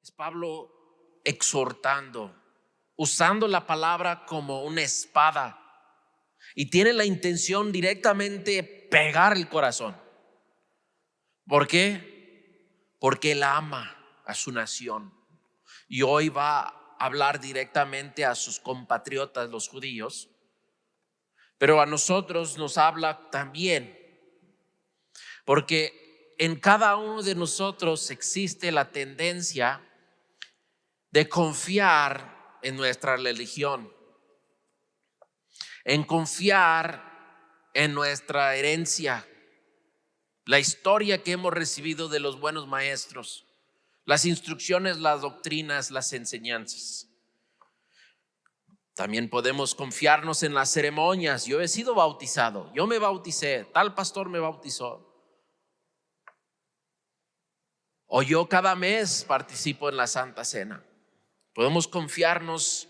Es Pablo exhortando, usando la palabra como una espada, y tiene la intención directamente pegar el corazón. ¿Por qué? Porque él ama a su nación, y hoy va a hablar directamente a sus compatriotas, los judíos, pero a nosotros nos habla también, porque en cada uno de nosotros existe la tendencia de confiar en nuestra religión, en confiar en nuestra herencia, la historia que hemos recibido de los buenos maestros, las instrucciones, las doctrinas, las enseñanzas. También podemos confiarnos en las ceremonias. Yo he sido bautizado, yo me bauticé, tal pastor me bautizó, o yo cada mes participo en la Santa Cena. Podemos confiarnos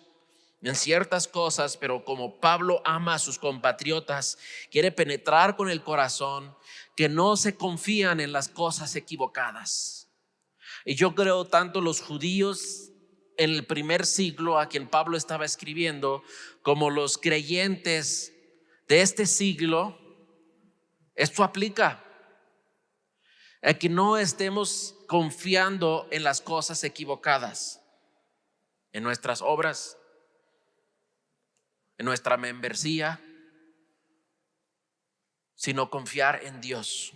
en ciertas cosas, pero como Pablo ama a sus compatriotas, quiere penetrar con el corazón, que no se confían en las cosas equivocadas. Y yo creo tanto los judíos en el primer siglo a quien Pablo estaba escribiendo, como los creyentes de este siglo, esto aplica a que no estemos confiando en las cosas equivocadas, en nuestras obras, en nuestra membresía, sino confiar en Dios.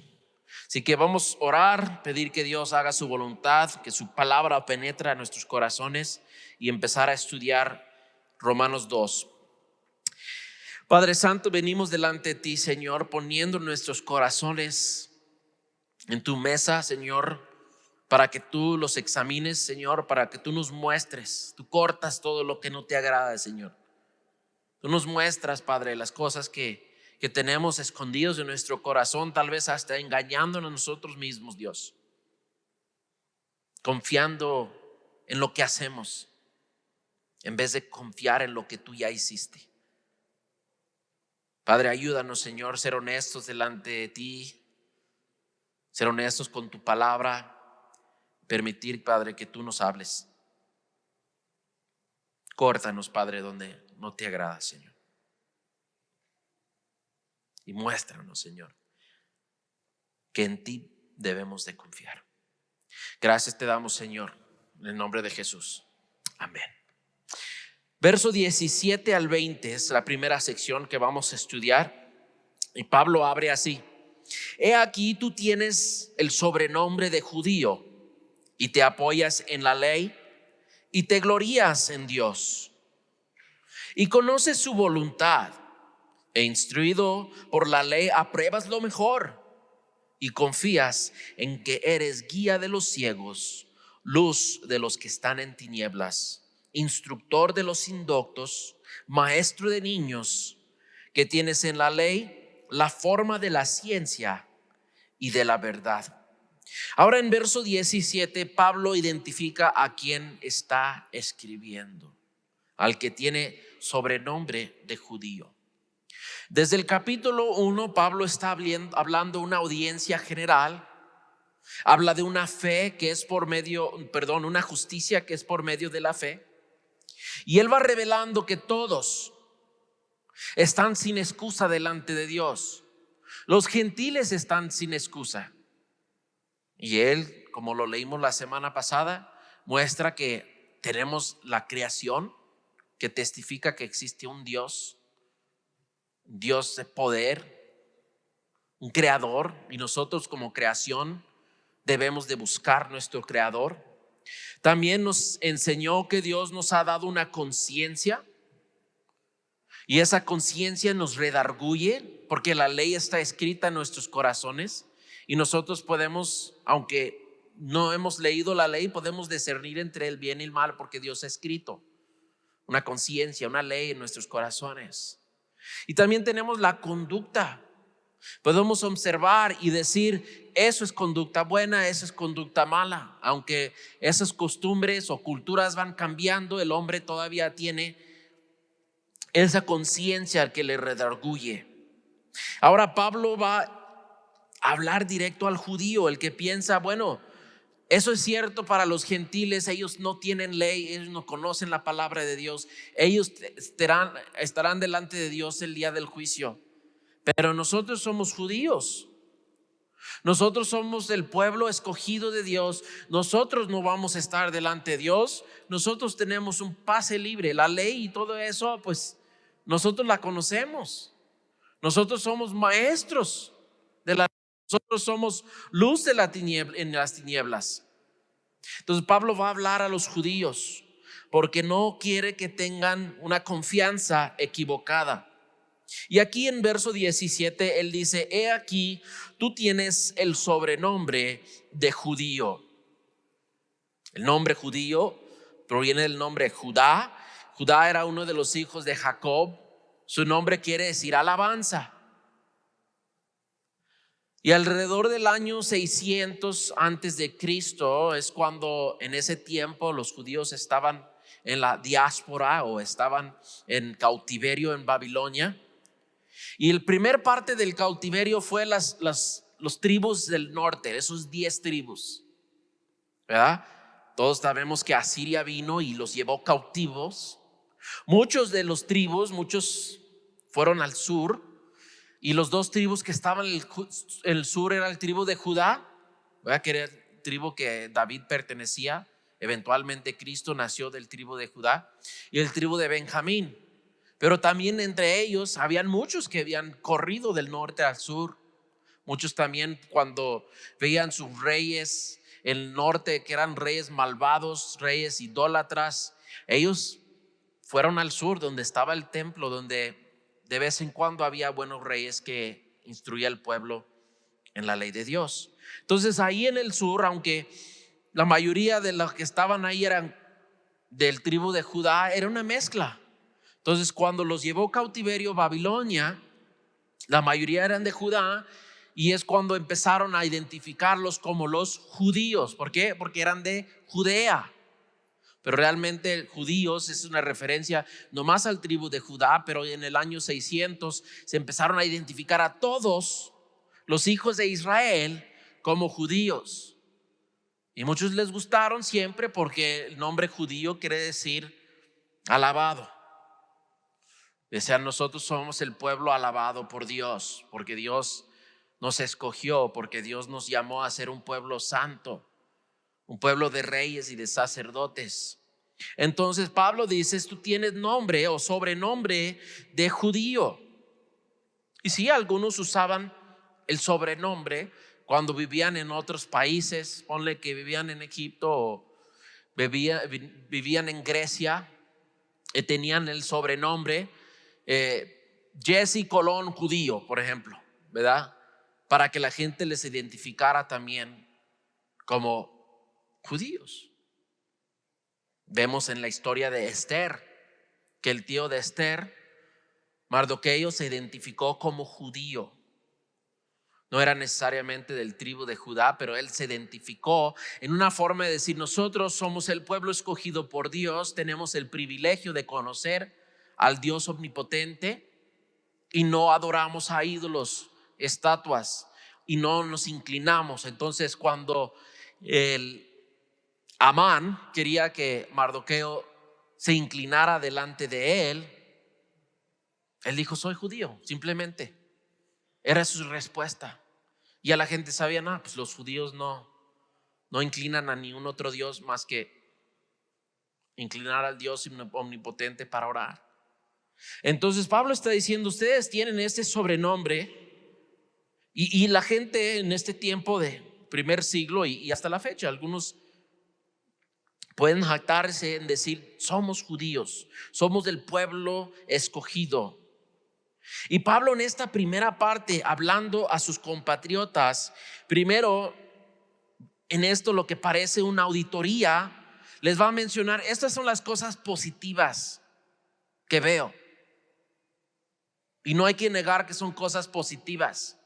Así que vamos a orar, pedir que Dios haga su voluntad, que su palabra penetre a nuestros corazones y empezar a estudiar Romanos 2. Padre Santo, venimos delante de ti, Señor, poniendo nuestros corazones en tu mesa, Señor, para que tú los examines, Señor, para que tú nos muestres. Tú cortas todo lo que no te agrada, Señor. Tú nos muestras, Padre, las cosas que tenemos escondidos en nuestro corazón, tal vez hasta engañándonos a nosotros mismos, Dios, confiando en lo que hacemos en vez de confiar en lo que tú ya hiciste. Padre, ayúdanos, Señor, ser honestos delante de ti, ser honestos con tu palabra, permitir, Padre, que tú nos hables. Córtanos, Padre, donde no te agrada, Señor. Y muéstranos, Señor, que en ti debemos de confiar. Gracias te damos, Señor, en el nombre de Jesús. Amén. Verso 17 al 20 es la primera sección que vamos a estudiar. Y Pablo abre así: He aquí tú tienes el sobrenombre de judío y te apoyas en la ley y te glorías en Dios y conoces su voluntad, e instruido por la ley apruebas lo mejor y confías en que eres guía de los ciegos, luz de los que están en tinieblas, instructor de los indoctos, maestro de niños, que tienes en la ley la forma de la ciencia y de la verdad. Ahora en verso 17 Pablo identifica a quien está escribiendo, al que tiene sobrenombre de judío. Desde el capítulo 1 Pablo está hablando a una audiencia general. Habla de una fe que es por medio, una justicia que es por medio de la fe. Y él va revelando que todos están sin excusa delante de Dios. Los gentiles están sin excusa. Y él, como lo leímos la semana pasada, muestra que tenemos la creación que testifica que existe un Dios de poder, un creador, y nosotros como creación debemos de buscar nuestro creador. También nos enseñó que Dios nos ha dado una conciencia, y esa conciencia nos redarguye porque la ley está escrita en nuestros corazones, y nosotros podemos, aunque no hemos leído la ley, podemos discernir entre el bien y el mal porque Dios ha escrito una conciencia, una ley en nuestros corazones. Y también tenemos la conducta. Podemos observar y decir: eso es conducta buena, eso es conducta mala. Aunque esas costumbres o culturas van cambiando, el hombre todavía tiene esa conciencia que le redarguye. Ahora Pablo va a hablar directo al judío, el que piensa, bueno, eso es cierto para los gentiles, ellos no tienen ley, ellos no conocen la palabra de Dios, ellos estarán delante de Dios el día del juicio. Pero nosotros somos judíos, nosotros somos el pueblo escogido de Dios, nosotros no vamos a estar delante de Dios, nosotros tenemos un pase libre, la ley y todo eso, pues nosotros la conocemos, nosotros somos maestros de la ley, nosotros somos luz de la tiniebla, en las tinieblas. Entonces Pablo va a hablar a los judíos porque no quiere que tengan una confianza equivocada. Y aquí en verso 17 él dice: he aquí, tú tienes el sobrenombre de judío. El nombre judío proviene del nombre Judá. Judá era uno de los hijos de Jacob. Su nombre quiere decir alabanza. Y alrededor del año 600 antes de Cristo es cuando en ese tiempo los judíos estaban en la diáspora o estaban en cautiverio en Babilonia. Y el primer parte del cautiverio fue los tribus del norte, esos 10 tribus, ¿verdad? Todos sabemos que Asiria vino y los llevó cautivos. Muchos de los tribus, muchos fueron al sur. Y los 2 tribus que estaban en el sur era el tribu de Judá, ¿verdad? Que era el tribu que David pertenecía. Eventualmente Cristo nació del tribu de Judá. Y el tribu de Benjamín. Pero también entre ellos habían muchos que habían corrido del norte al sur. Muchos también, cuando veían sus reyes en el norte, que eran reyes malvados, reyes idólatras, ellos fueron al sur donde estaba el templo, donde de vez en cuando había buenos reyes que instruían al pueblo en la ley de Dios. Entonces ahí en el sur, aunque la mayoría de los que estaban ahí eran del tribu de Judá, era una mezcla. Entonces cuando los llevó cautiverio Babilonia, la mayoría eran de Judá, y es cuando empezaron a identificarlos como los judíos. ¿Por qué? Porque eran de Judea. Pero realmente judíos es una referencia nomás al tribu de Judá. Pero en el año 600 se empezaron a identificar a todos los hijos de Israel como judíos. Y muchos les gustaron siempre porque el nombre judío quiere decir alabado. Decían: nosotros somos el pueblo alabado por Dios, porque Dios nos escogió, porque Dios nos llamó a ser un pueblo santo, un pueblo de reyes y de sacerdotes. Entonces Pablo dice: tú tienes nombre o sobrenombre de judío. Y sí, algunos usaban el sobrenombre cuando vivían en otros países. Ponle que vivían en Egipto o vivían en Grecia, tenían el sobrenombre Jesse Colón judío, por ejemplo, ¿verdad? Para que la gente les identificara también como judíos. Vemos en la historia de Esther que el tío de Esther, Mardoqueo, se identificó como judío. No era necesariamente del tribu de Judá, pero él se identificó en una forma de decir: nosotros somos el pueblo escogido por Dios, tenemos el privilegio de conocer al Dios omnipotente y no adoramos a ídolos, estatuas, y no nos inclinamos. Entonces cuando el Amán quería que Mardoqueo se inclinara delante de él dijo: soy judío, simplemente. Era su respuesta. Y a la gente sabía: no, pues los judíos no inclinan a ningún otro Dios más que inclinar al Dios omnipotente para orar. Entonces Pablo está diciendo: ustedes tienen este sobrenombre. Y la gente en este tiempo de primer siglo y hasta la fecha, algunos pueden jactarse en decir: somos judíos, somos del pueblo escogido. Y Pablo en esta primera parte, hablando a sus compatriotas, primero en esto lo que parece una auditoría, les va a mencionar: estas son las cosas positivas que veo. Y no hay que negar que son cosas positivas.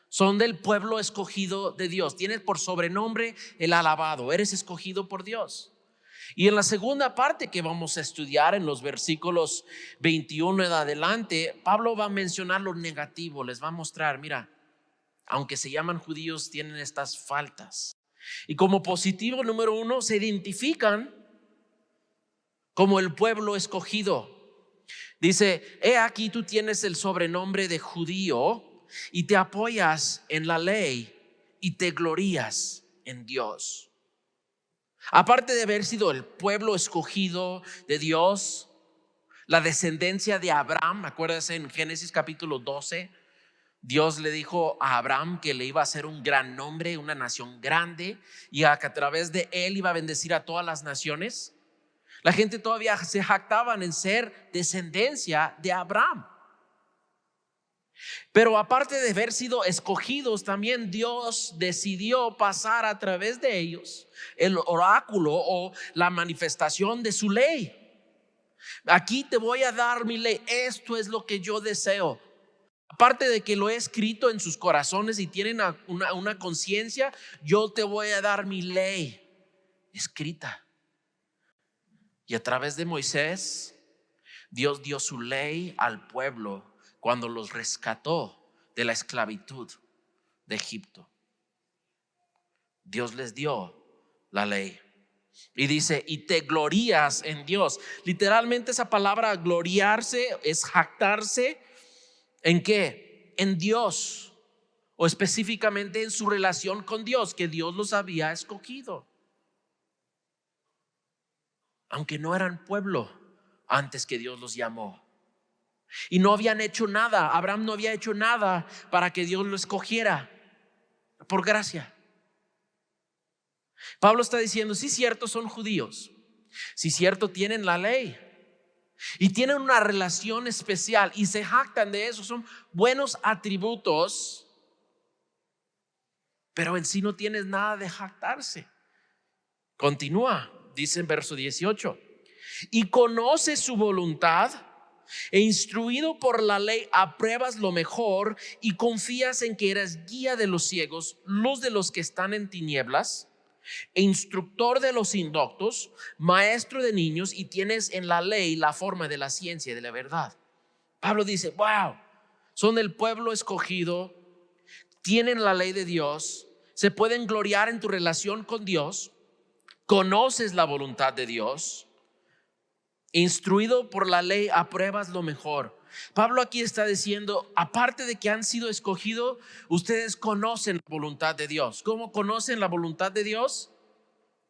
Son del pueblo escogido de Dios. Tienes por sobrenombre el alabado. Eres escogido por Dios. Y en la segunda parte que vamos a estudiar, en los versículos 21 en adelante, Pablo va a mencionar lo negativo. Les va a mostrar, mira, aunque se llaman judíos, tienen estas faltas. Y como positivo número 1, se identifican como el pueblo escogido. Dice: he aquí, tú tienes el sobrenombre de judío y te apoyas en la ley y te glorías en Dios. Aparte de haber sido el pueblo escogido de Dios, la descendencia de Abraham, acuérdense en Génesis capítulo 12, Dios le dijo a Abraham que le iba a hacer un gran nombre, una nación grande, y que a través de él iba a bendecir a todas las naciones. La gente todavía se jactaban en ser descendencia de Abraham. Pero aparte de haber sido escogidos, también Dios decidió pasar a través de ellos el oráculo o la manifestación de su ley. Aquí te voy a dar mi ley, esto es lo que yo deseo. Aparte de que lo he escrito en sus corazones y tienen una conciencia, yo te voy a dar mi ley escrita. Y a través de Moisés, Dios dio su ley al pueblo cuando los rescató de la esclavitud de Egipto. Dios les dio la ley. Y dice: y te glorías en Dios. Literalmente esa palabra gloriarse es jactarse. ¿En qué? En Dios, o específicamente en su relación con Dios, que Dios los había escogido, aunque no eran pueblo antes que Dios los llamó. Y no habían hecho nada. Abraham no había hecho nada para que Dios lo escogiera. Por gracia. Pablo está diciendo: sí, cierto, son judíos. Sí, cierto, tienen la ley y tienen una relación especial y se jactan de eso. Son buenos atributos, pero en sí no tienes nada de jactarse. Continúa, dice en verso 18: y conoces su voluntad, e instruido por la ley apruebas lo mejor, y confías en que eres guía de los ciegos, luz de los que están en tinieblas, e instructor de los indoctos, maestro de niños, y tienes en la ley la forma de la ciencia y de la verdad. Pablo dice: wow, son el pueblo escogido, tienen la ley de Dios, se pueden gloriar en tu relación con Dios, conoces la voluntad de Dios, instruido por la ley apruebas lo mejor. Pablo aquí está diciendo: aparte de que han sido escogidos, ustedes conocen la voluntad de Dios. ¿Cómo conocen la voluntad de Dios?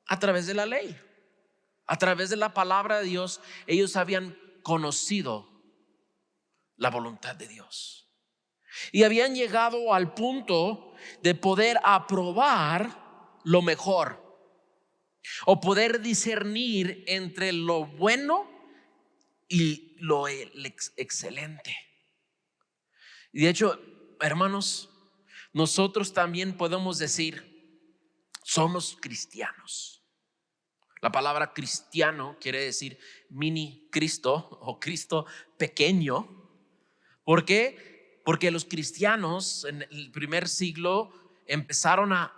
A través de la ley, a través de la palabra de Dios. Ellos habían conocido la voluntad de Dios y habían llegado al punto de poder aprobar lo mejor, o poder discernir entre lo bueno y lo excelente. Y de hecho, hermanos, nosotros también podemos decir: somos cristianos. La palabra cristiano quiere decir mini Cristo o Cristo pequeño. ¿Por qué? Porque los cristianos en el primer siglo empezaron a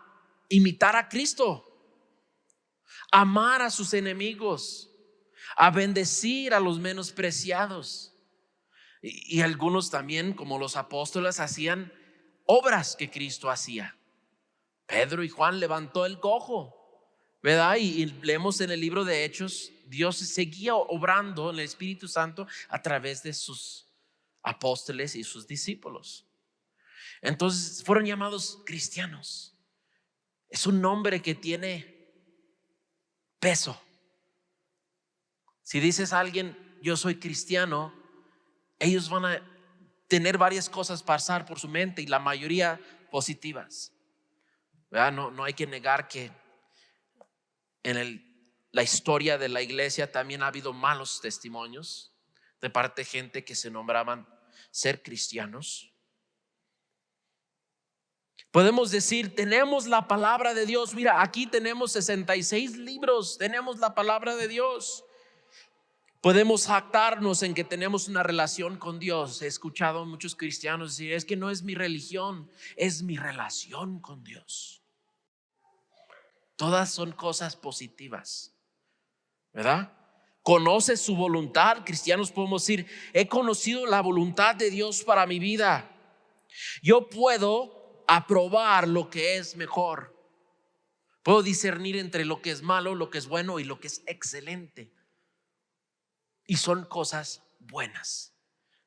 imitar a Cristo, a amar a sus enemigos, a bendecir a los menospreciados. Y algunos también, como los apóstoles, hacían obras que Cristo hacía. Pedro y Juan levantó el cojo, ¿verdad? Y leemos en el libro de Hechos, Dios seguía obrando en el Espíritu Santo a través de sus apóstoles y sus discípulos. Entonces fueron llamados cristianos. Es un nombre que tiene peso. Si dices a alguien: yo soy cristiano, ellos van a tener varias cosas pasar por su mente, y la mayoría positivas, ¿verdad? No hay que negar que en la historia de la iglesia también ha habido malos testimonios de parte de gente que se nombraban ser cristianos. Podemos decir: tenemos la palabra de Dios. Mira, aquí tenemos 66 libros, tenemos la palabra de Dios. Podemos jactarnos en que tenemos una relación con Dios. He escuchado a muchos cristianos decir: es que no es mi religión, es mi relación con Dios. Todas son cosas positivas. ¿verdad? Conoces su voluntad. Cristianos podemos decir: he conocido la voluntad de Dios para mi vida. Yo puedo aprobar lo que es mejor. Puedo discernir entre lo que es malo, lo que es bueno y lo que es excelente. Y son cosas buenas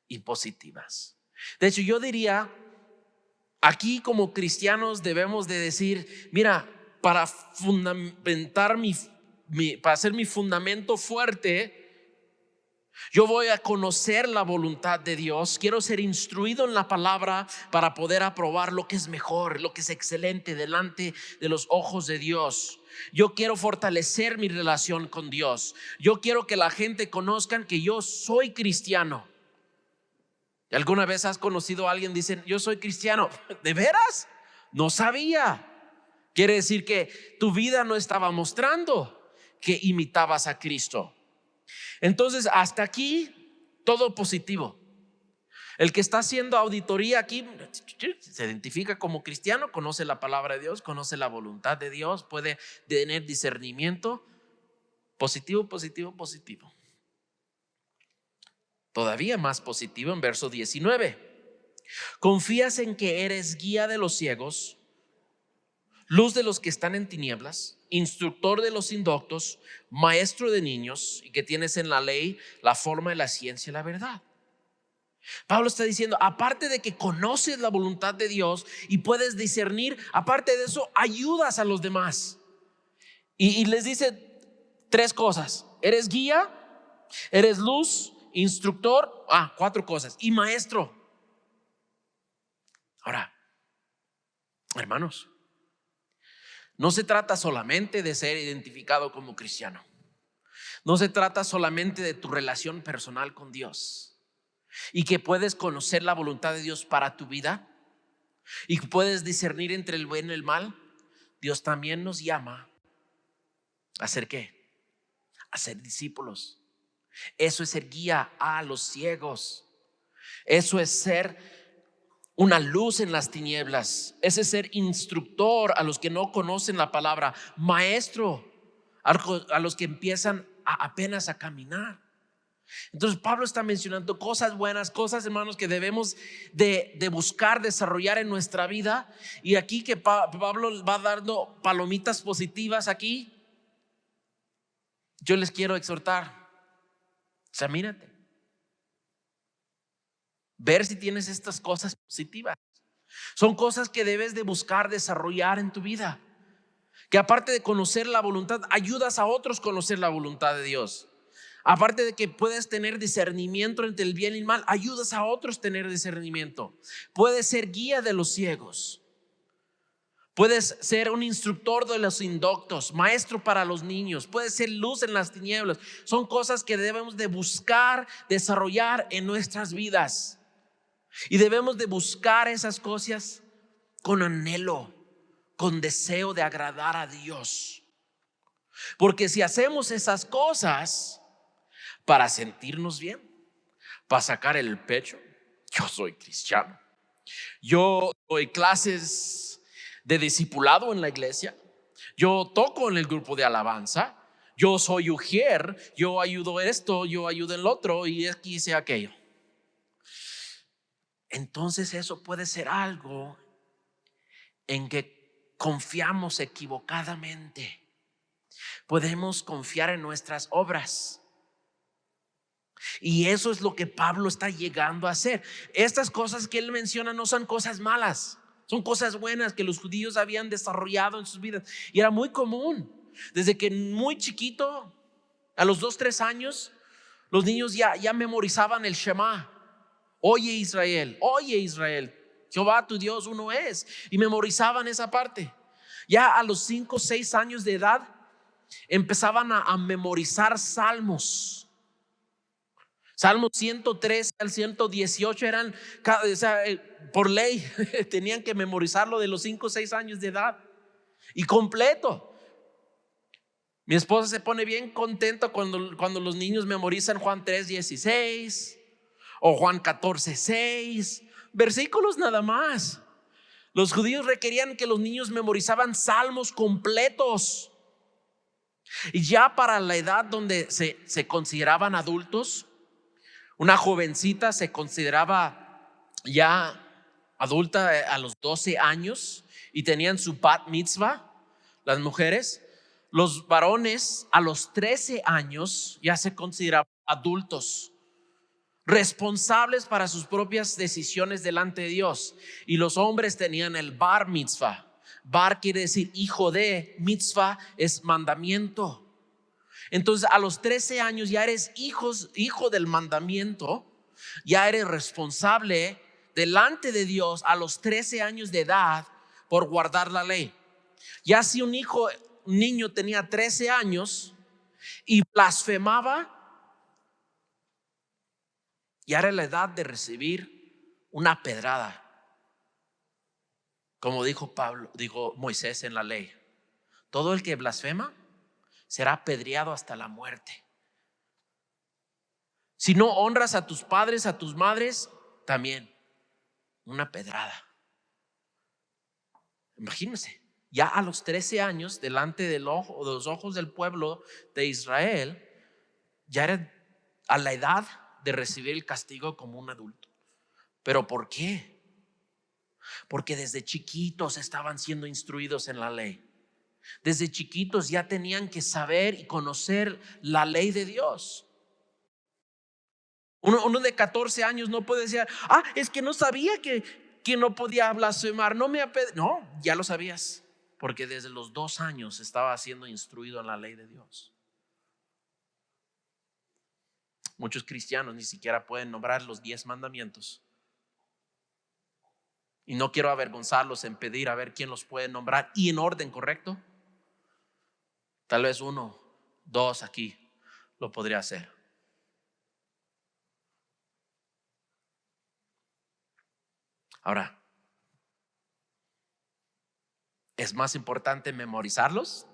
y positivas. De hecho, yo diría, aquí como cristianos debemos de decir: mira, para fundamentar para hacer mi fundamento fuerte, yo voy a conocer la voluntad de Dios. Quiero ser instruido en la palabra para poder aprobar lo que es mejor, lo que es excelente delante de los ojos de Dios. Yo quiero fortalecer mi relación con Dios. Yo quiero que la gente conozca que yo soy cristiano. ¿Alguna vez has conocido a alguien? Dicen: yo soy cristiano. ¿De veras? No sabía. Quiere decir que tu vida no estaba mostrando que imitabas a Cristo. Entonces, hasta aquí todo positivo. El que está haciendo auditoría aquí se identifica como cristiano, conoce la palabra de Dios, conoce la voluntad de Dios, puede tener discernimiento. Positivo, positivo, positivo. Todavía más positivo en verso 19. Confías en que eres guía de los ciegos, luz de los que están en tinieblas, instructor de los indoctos, maestro de niños, y que tienes en la ley la forma de la ciencia y la verdad. Pablo está diciendo: aparte de que conoces la voluntad de Dios y puedes discernir, aparte de eso ayudas a los demás. Y les dice tres cosas: eres guía, eres luz, instructor, 4 cosas, y maestro. Ahora, hermanos, no se trata solamente de ser identificado como cristiano. No se trata solamente de tu relación personal con Dios y que puedes conocer la voluntad de Dios para tu vida y puedes discernir entre el bueno y el mal. Dios también nos llama a hacer ¿qué? A ser discípulos. Eso es ser guía a los ciegos. Eso es ser una luz en las tinieblas. Ese es ser instructor a los que no conocen la palabra, maestro a los que empiezan apenas a caminar. Entonces Pablo está mencionando cosas buenas, cosas, hermanos, que debemos de buscar desarrollar en nuestra vida. Y aquí que Pablo va dando palomitas positivas aquí, yo les quiero exhortar: examínate, ver si tienes estas cosas positivas. Son cosas que debes de buscar desarrollar en tu vida, que aparte de conocer la voluntad, ayudas a otros a conocer la voluntad de Dios. Aparte de que puedes tener discernimiento entre el bien y el mal, ayudas a otros a tener discernimiento. Puedes ser guía de los ciegos. Puedes ser un instructor de los indoctos, maestro para los niños. Puedes ser luz en las tinieblas. Son cosas que debemos de buscar desarrollar en nuestras vidas. Y debemos de buscar esas cosas con anhelo, con deseo de agradar a Dios. Porque si hacemos esas cosas para sentirnos bien, para sacar el pecho: yo soy cristiano, yo doy clases de discipulado en la iglesia, yo toco en el grupo de alabanza, yo soy ujier, yo ayudo esto, yo ayudo en lo otro, y aquí hice aquello. Entonces eso puede ser algo en que confiamos equivocadamente. Podemos confiar en nuestras obras. Y eso es lo que Pablo está llegando a hacer. Estas cosas que él menciona no son cosas malas, son cosas buenas que los judíos habían desarrollado en sus vidas. Y era muy común. Desde que muy chiquito, a los 2-3 años, los niños ya memorizaban el Shema. Oye Israel, Jehová tu Dios uno es. Y memorizaban esa parte. Ya a los 5-6 años de edad empezaban a memorizar salmos. Salmos 103 al 118 eran, por ley, tenían que memorizarlo de los 5-6 años de edad y completo. Mi esposa se pone bien contenta cuando los niños memorizan Juan 3:16 o Juan 14:6, versículos nada más. Los judíos requerían que los niños memorizaban salmos completos. Y ya para la edad donde se consideraban adultos, una jovencita se consideraba ya adulta a los 12 años y tenían su bat mitzvah, las mujeres. Los varones a los 13 años ya se consideraban adultos, responsables para sus propias decisiones delante de Dios. Y los hombres tenían el bar mitzvah. Bar quiere decir hijo de, mitzvah es mandamiento. Entonces a los 13 años ya eres hijo del mandamiento, ya eres responsable delante de Dios a los 13 años de edad por guardar la ley. Ya si un niño tenía 13 años y blasfemaba, ya era la edad de recibir una pedrada. Como dijo Moisés en la ley, todo el que blasfema será apedreado hasta la muerte. Si no honras a tus padres, a tus madres, también una pedrada. Imagínense, ya a los 13 años, delante de los ojos del pueblo de Israel, ya era a la edad de recibir el castigo como un adulto. ¿Pero por qué? Porque desde chiquitos estaban siendo instruidos en la ley. Desde chiquitos ya tenían que saber y conocer la ley de Dios. Uno de 14 años no puede decir, es que no sabía que no podía blasfemar. No, ya lo sabías, porque desde los 2 años estaba siendo instruido en la ley de Dios. Muchos cristianos ni siquiera pueden nombrar los 10 mandamientos. Y no quiero avergonzarlos en pedir a ver quién los puede nombrar y en orden correcto. Tal vez 1, 2 aquí lo podría hacer. Ahora, ¿es más importante memorizarlos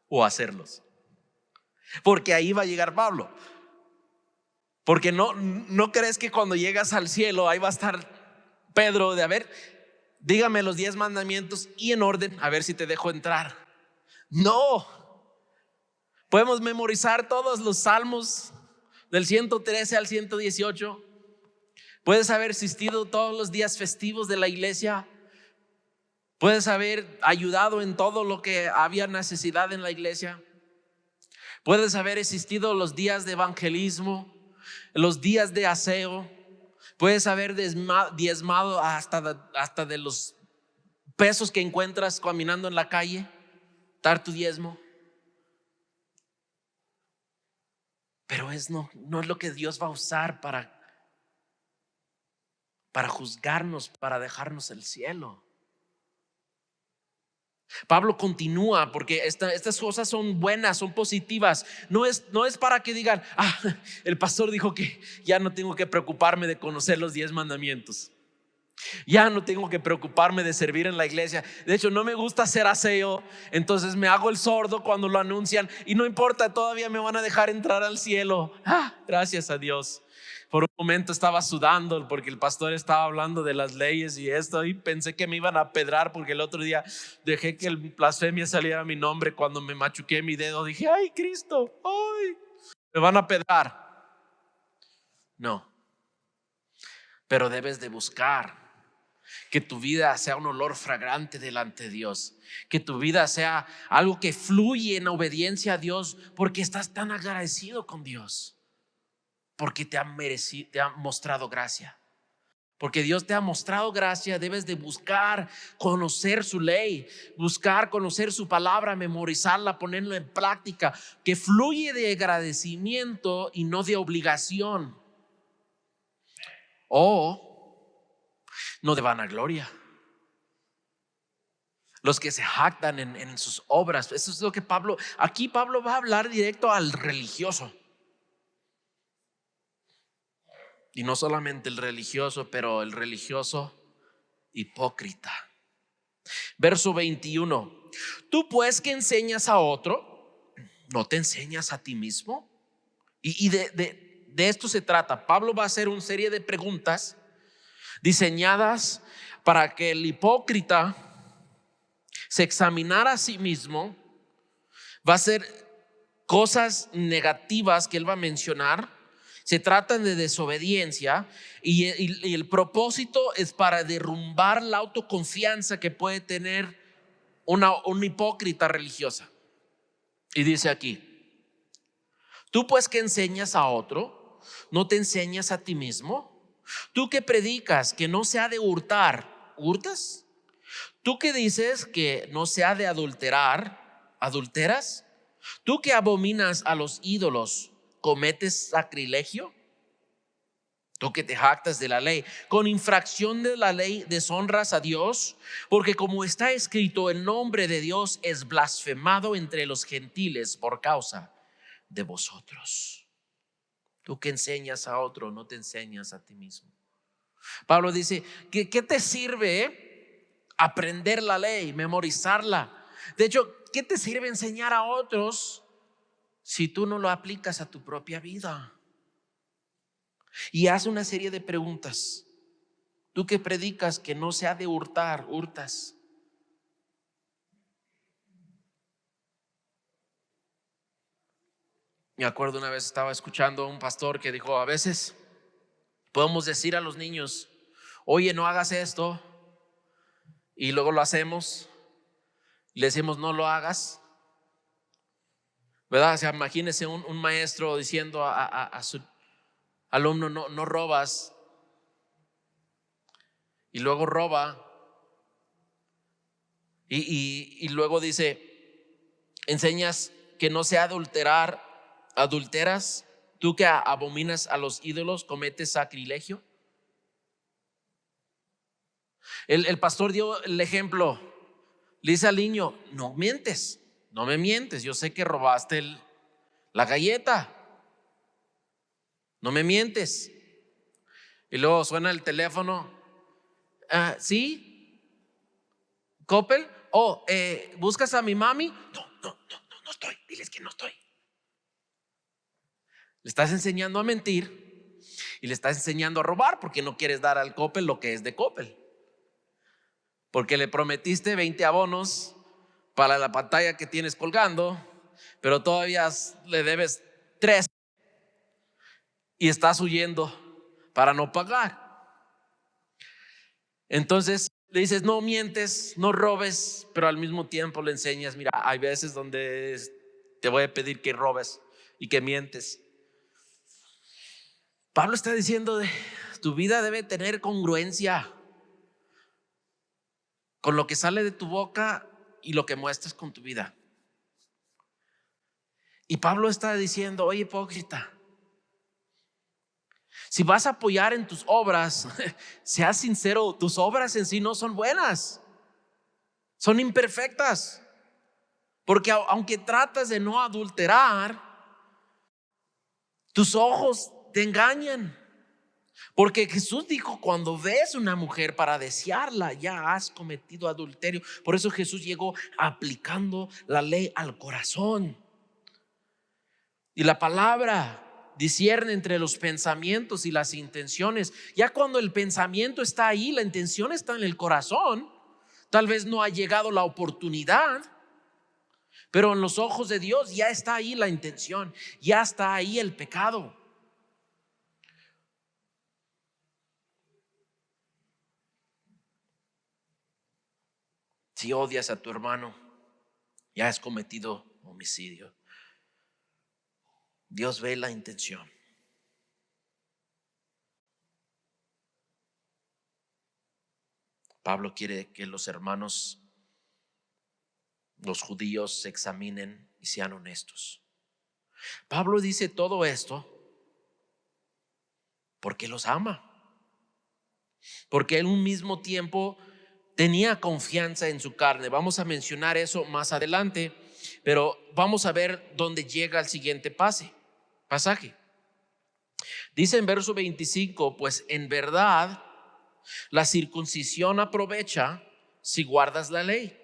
o hacerlos? Porque ahí va a llegar Pablo. Porque no crees que cuando llegas al cielo ahí va a estar Pedro de a ver, dígame los 10 mandamientos y en orden, a ver si te dejo entrar. No. Podemos memorizar todos los salmos del 113 al 118. Puedes haber asistido todos los días festivos de la iglesia. Puedes haber ayudado en todo lo que había necesidad en la iglesia. Puedes haber asistido los días de evangelismo, los días de aseo. Puedes haber diezmado hasta de los pesos que encuentras caminando en la calle, dar tu diezmo. Pero no es lo que Dios va a usar para juzgarnos, para dejarnos el cielo. Pablo continúa porque estas cosas son buenas, son positivas. No es para que digan, el pastor dijo que ya no tengo que preocuparme de conocer los 10 mandamientos. Ya no tengo que preocuparme de servir en la iglesia. De hecho, no me gusta hacer aseo, entonces me hago el sordo cuando lo anuncian y no importa, todavía me van a dejar entrar al cielo. Gracias a Dios. Por un momento estaba sudando porque el pastor estaba hablando de las leyes y esto, y pensé que me iban a pedrar porque el otro día dejé que el blasfemia saliera mi nombre. Cuando me machuqué mi dedo dije, ay Cristo, ay, me van a pedrar. No, pero debes de buscar que tu vida sea un olor fragante delante de Dios, que tu vida sea algo que fluye en obediencia a Dios, porque estás tan agradecido con Dios, porque te ha mostrado gracia. Porque Dios te ha mostrado gracia. Debes de buscar conocer su ley, buscar conocer su palabra, memorizarla, ponerla en práctica, que fluye de agradecimiento y no de obligación o no de vanagloria. Los que se jactan en sus obras. Eso es lo que aquí Pablo va a hablar directo al religioso. Y no solamente el religioso, pero el religioso hipócrita. Verso 21. Tú pues que enseñas a otro, ¿no te enseñas a ti mismo? Y de esto se trata. Pablo va a hacer una serie de preguntas diseñadas para que el hipócrita se examinara a sí mismo. Va a ser cosas negativas que él va a mencionar se tratan de desobediencia y el propósito es para derrumbar la autoconfianza que puede tener una hipócrita religiosa. Y dice aquí: tú pues que enseñas a otro, ¿no te enseñas a ti mismo? Tú que predicas que no se ha de hurtar, ¿hurtas? Tú que dices que no se ha de adulterar, ¿adulteras? Tú que abominas a los ídolos, ¿cometes sacrilegio? Tú que te jactas de la ley, con infracción de la ley deshonras a Dios, porque como está escrito, el nombre de Dios es blasfemado entre los gentiles por causa de vosotros. Tú que enseñas a otro, no te enseñas a ti mismo. Pablo dice: ¿qué te sirve aprender la ley, memorizarla? De hecho, ¿qué te sirve enseñar a otros si tú no lo aplicas a tu propia vida? Y hace una serie de preguntas. Tú que predicas que no se ha de hurtar, ¿hurtas? Me acuerdo una vez estaba escuchando a un pastor que dijo: a veces podemos decir a los niños, oye, no hagas esto, y luego lo hacemos, y le decimos, no lo hagas, ¿verdad? O sea, imagínese un maestro diciendo a su alumno, no robas, y luego roba, y luego dice, enseñas que no se ha de adulterar, adulteras. Tú que abominas a los ídolos, cometes sacrilegio. El pastor dio el ejemplo. Le dice al niño, no mientes, no me mientes, yo sé que robaste la galleta, no me mientes. Y luego suena el teléfono. ¿Sí? ¿Coppel? ¿Buscas a mi mami? No estoy, diles que no estoy. Le estás enseñando a mentir y le estás enseñando a robar porque no quieres dar al Coppel lo que es de Coppel, porque le prometiste 20 abonos para la pantalla que tienes colgando, pero todavía le debes 3 y estás huyendo para no pagar. Entonces le dices, no mientes, no robes, pero al mismo tiempo le enseñas, mira, hay veces donde te voy a pedir que robes y que mientes. Pablo está diciendo, tu vida debe tener congruencia con lo que sale de tu boca y lo que muestras con tu vida. Y Pablo está diciendo, oye, hipócrita, si vas a apoyar en tus obras, sea sincero, tus obras en sí no son buenas, son imperfectas. Porque aunque tratas de no adulterar, tus ojos te engañan. Porque Jesús dijo, cuando ves una mujer para desearla, ya has cometido adulterio. Por eso Jesús llegó aplicando la ley al corazón. Y la palabra discierne entre los pensamientos y las intenciones. Ya cuando el pensamiento está ahí, la intención está en el corazón, tal vez no ha llegado la oportunidad, pero en los ojos de Dios ya está ahí la intención, ya está ahí el pecado. Si odias a tu hermano, ya has cometido homicidio. Dios ve la intención. Pablo quiere que los hermanos, los judíos, se examinen y sean honestos. Pablo dice todo esto porque los ama, porque él un mismo tiempo tenía confianza en su carne. Vamos a mencionar eso más adelante, pero vamos a ver dónde llega el siguiente pasaje. Dice en verso 25, pues en verdad la circuncisión aprovecha si guardas la ley.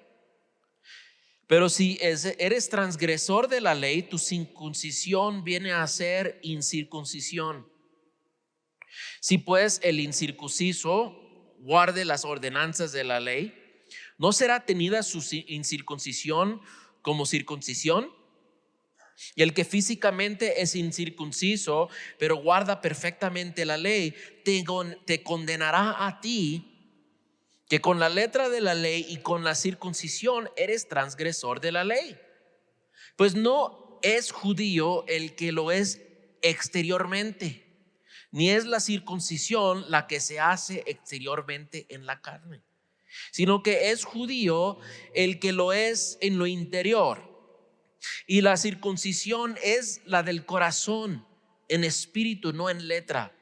Pero si eres transgresor de la ley, tu circuncisión viene a ser incircuncisión. Si pues el incircunciso guarde las ordenanzas de la ley, ¿no será tenida su incircuncisión como circuncisión? Y el que físicamente es incircunciso, pero guarda perfectamente la ley, te condenará a ti, que con la letra de la ley y con la circuncisión eres transgresor de la ley. Pues no es judío el que lo es exteriormente, ni es la circuncisión la que se hace exteriormente en la carne, sino que es judío el que lo es en lo interior. Y la circuncisión es la del corazón, en espíritu, no en letra,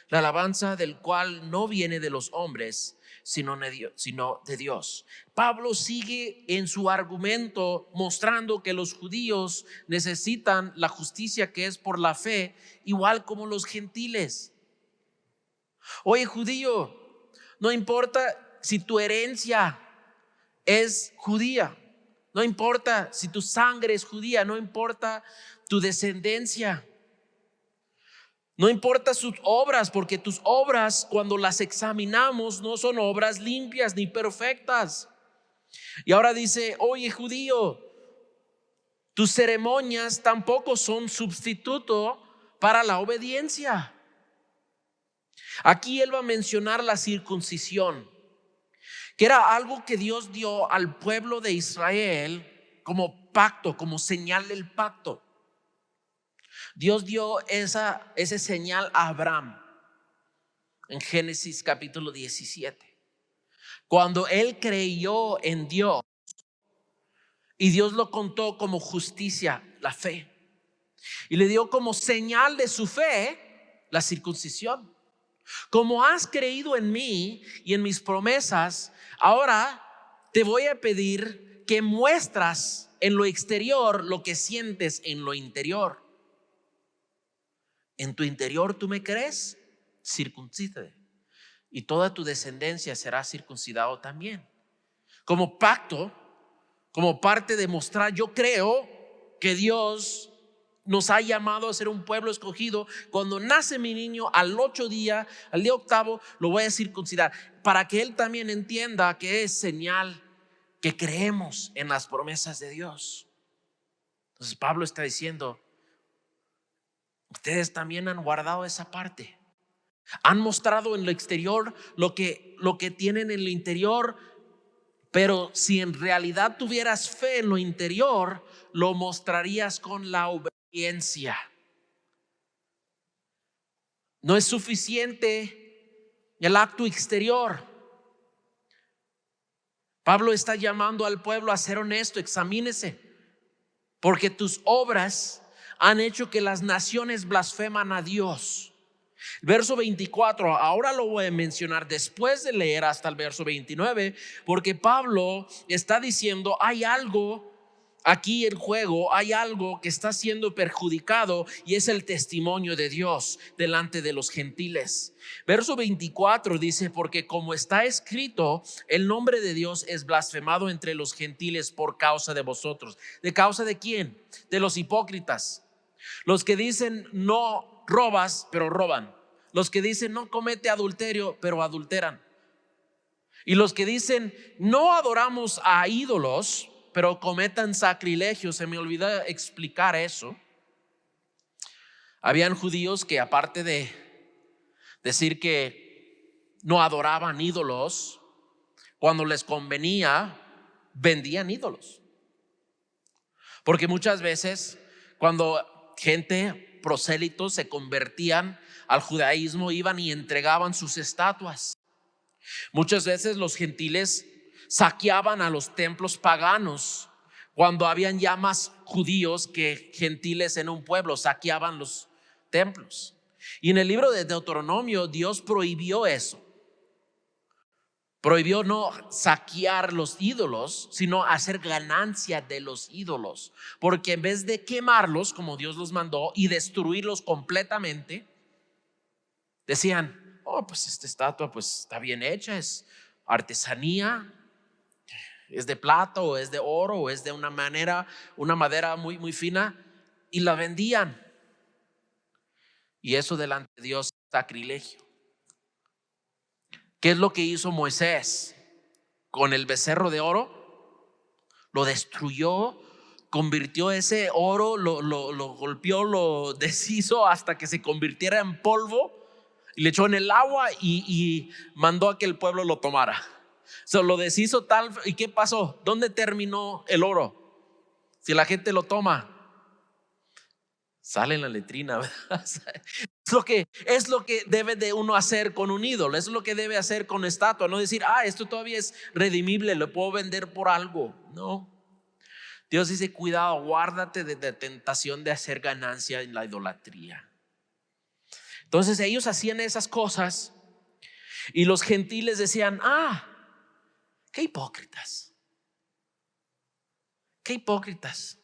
la alabanza del cual no viene de los hombres, sino de Dios. Pablo sigue en su argumento mostrando que los judíos necesitan la justicia que es por la fe, igual como los gentiles. Oye, judío, no importa si tu herencia es judía, no importa si tu sangre es judía, no importa tu descendencia, no importa sus obras, porque tus obras, cuando las examinamos, no son obras limpias ni perfectas. Y ahora dice: oye, judío, tus ceremonias tampoco son sustituto para la obediencia. Aquí él va a mencionar la circuncisión, que era algo que Dios dio al pueblo de Israel como pacto, como señal del pacto. Dios dio ese señal a Abraham en Génesis capítulo 17, cuando él creyó en Dios y Dios lo contó como justicia, la fe, y le dio como señal de su fe la circuncisión. Como has creído en mí y en mis promesas, ahora te voy a pedir que muestras en lo exterior lo que sientes en lo interior. En tu interior tú me crees, circuncídate, y toda tu descendencia será circuncidado también. Como pacto, como parte de mostrar, yo creo que Dios nos ha llamado a ser un pueblo escogido. Cuando nace mi niño, al día octavo, lo voy a circuncidar, para que él también entienda que es señal que creemos en las promesas de Dios. Entonces Pablo está diciendo: ustedes también han guardado esa parte, han mostrado en lo exterior lo que tienen en lo interior. Pero si en realidad tuvieras fe en lo interior, lo mostrarías con la obediencia. No es suficiente el acto exterior. Pablo está llamando al pueblo a ser honesto. Examínese, porque tus obras han hecho que las naciones blasfeman a Dios. Verso 24, ahora lo voy a mencionar después de leer hasta el verso 29, porque Pablo está diciendo: hay algo aquí en juego, hay algo que está siendo perjudicado, y es el testimonio de Dios delante de los gentiles. Verso 24 dice: porque como está escrito, el nombre de Dios es blasfemado entre los gentiles por causa de vosotros. ¿De causa de quién? De los hipócritas, los que dicen no robas, pero roban. Los que dicen no comete adulterio, pero adulteran. Y los que dicen no adoramos a ídolos, pero cometan sacrilegio. Se me olvidó explicar eso. Habían judíos que, aparte de decir que no adoraban ídolos, cuando les convenía vendían ídolos. Porque muchas veces cuando gente, prosélitos, se convertían al judaísmo, iban y entregaban sus estatuas. Muchas veces los gentiles saqueaban a los templos paganos. Cuando habían ya más judíos que gentiles en un pueblo, saqueaban los templos. Y en el libro de Deuteronomio Dios prohibió eso. Prohibió no saquear los ídolos, sino hacer ganancia de los ídolos. Porque en vez de quemarlos como Dios los mandó y destruirlos completamente, decían: oh, pues esta estatua pues está bien hecha, es artesanía, es de plata o es de oro o es de una madera muy, muy fina, y la vendían. Y eso delante de Dios es sacrilegio. ¿Qué es lo que hizo Moisés con el becerro de oro? Lo destruyó convirtió ese oro, lo golpeó, lo deshizo hasta que se convirtiera en polvo y le echó en el agua y mandó a que el pueblo lo tomara. Lo deshizo tal. ¿Y qué pasó? ¿Dónde terminó el oro? Si la gente lo toma, sale en la letrina, ¿verdad? Es lo que debe de uno hacer con un ídolo. Es lo que debe hacer con estatua. No decir, esto todavía es redimible, lo puedo vender por algo. No. Dios dice, cuidado, guárdate de la tentación de hacer ganancia en la idolatría. Entonces ellos hacían esas cosas y los gentiles decían, qué hipócritas. Qué hipócritas.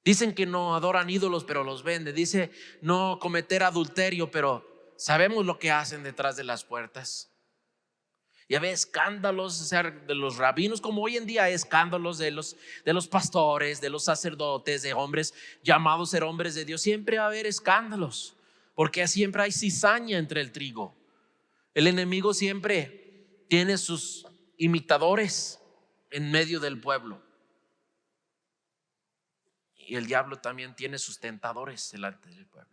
Dicen que no adoran ídolos, pero los venden. Dice no cometer adulterio, pero sabemos lo que hacen detrás de las puertas. Ya ve escándalos de los rabinos, como hoy en día hay escándalos de los pastores, de los sacerdotes, de hombres llamados a ser hombres de Dios. Siempre va a haber escándalos, porque siempre hay cizaña entre el trigo. El enemigo siempre tiene sus imitadores en medio del pueblo. Y el diablo también tiene sus tentadores delante del pueblo.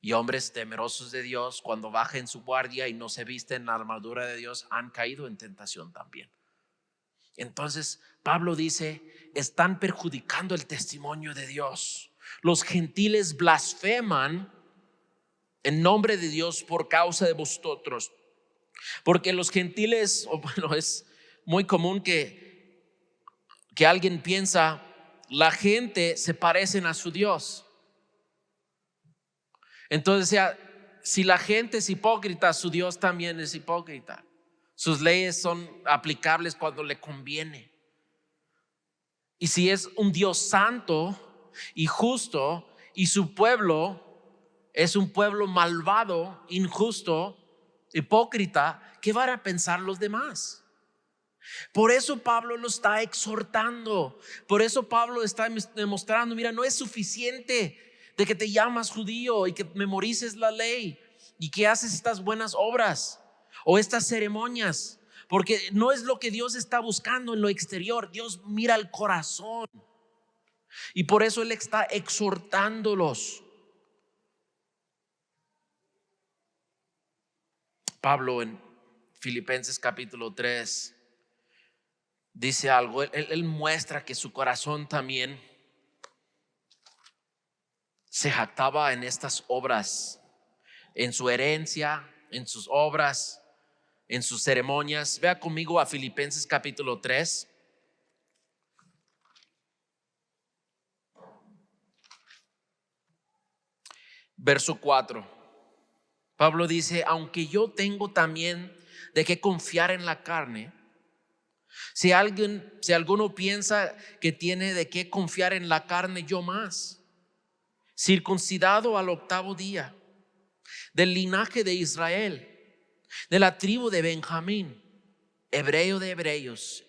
Y hombres temerosos de Dios, cuando bajen su guardia y no se visten la armadura de Dios, han caído en tentación también. Entonces Pablo dice, están perjudicando el testimonio de Dios. Los gentiles blasfeman en nombre de Dios por causa de vosotros. Porque los gentiles, es muy común que alguien piensa, la gente se parecen a su Dios. Entonces, si la gente es hipócrita, su Dios también es hipócrita. Sus leyes son aplicables cuando le conviene. Y si es un Dios santo y justo y su pueblo es un pueblo malvado, injusto, hipócrita, ¿qué van a pensar los demás? Por eso Pablo lo está exhortando. Por eso Pablo está demostrando, mira, no es suficiente de que te llamas judío y que memorices la ley y que haces estas buenas obras o estas ceremonias, porque no es lo que Dios está buscando en lo exterior. Dios mira el corazón y por eso Él está exhortándolos. Pablo en Filipenses capítulo 3 dice algo. Él muestra que su corazón también se jactaba en estas obras, en su herencia, en sus obras, en sus ceremonias. Vea conmigo a Filipenses capítulo 3. Verso 4. Pablo dice, aunque yo tengo también de qué confiar en la carne, si alguno piensa que tiene de qué confiar en la carne, yo más, circuncidado al 8º día, del linaje de Israel, de la tribu de Benjamín, hebreo de hebreos,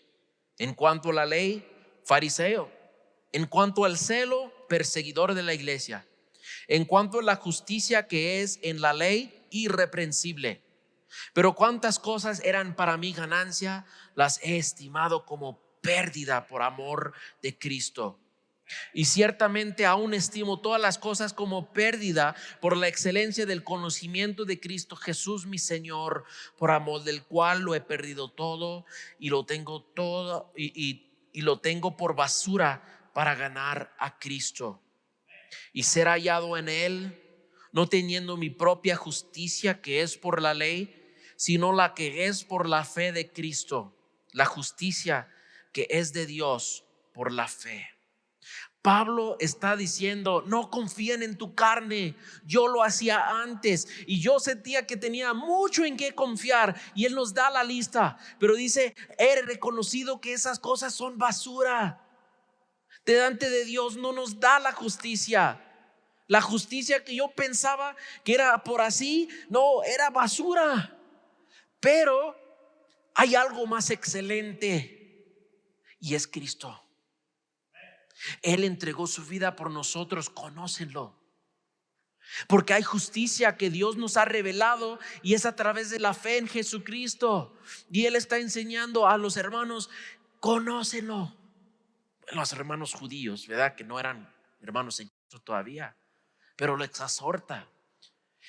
en cuanto a la ley, fariseo, en cuanto al celo, perseguidor de la iglesia, en cuanto a la justicia que es en la ley, irreprensible. Pero cuántas cosas eran para mí ganancia, las he estimado como pérdida por amor de Cristo. Y ciertamente aún estimo todas las cosas como pérdida por la excelencia del conocimiento de Cristo Jesús mi Señor, por amor del cual lo he perdido todo y lo tengo todo y lo tengo por basura para ganar a Cristo y ser hallado en Él, no teniendo mi propia justicia que es por la ley, sino la que es por la fe de Cristo, la justicia que es de Dios por la fe. Pablo está diciendo, no confíen en tu carne. Yo lo hacía antes y yo sentía que tenía mucho en qué confiar, y él nos da la lista, pero dice, he reconocido que esas cosas son basura. Delante de Dios no nos da la justicia. La justicia que yo pensaba que era por así, no, era basura. Pero hay algo más excelente y es Cristo. Él entregó su vida por nosotros, conócenlo. Porque hay justicia que Dios nos ha revelado y es a través de la fe en Jesucristo. Y Él está enseñando a los hermanos, conócenlo. los hermanos judíos, ¿verdad? Que no eran hermanos en Cristo todavía, pero les exhorta.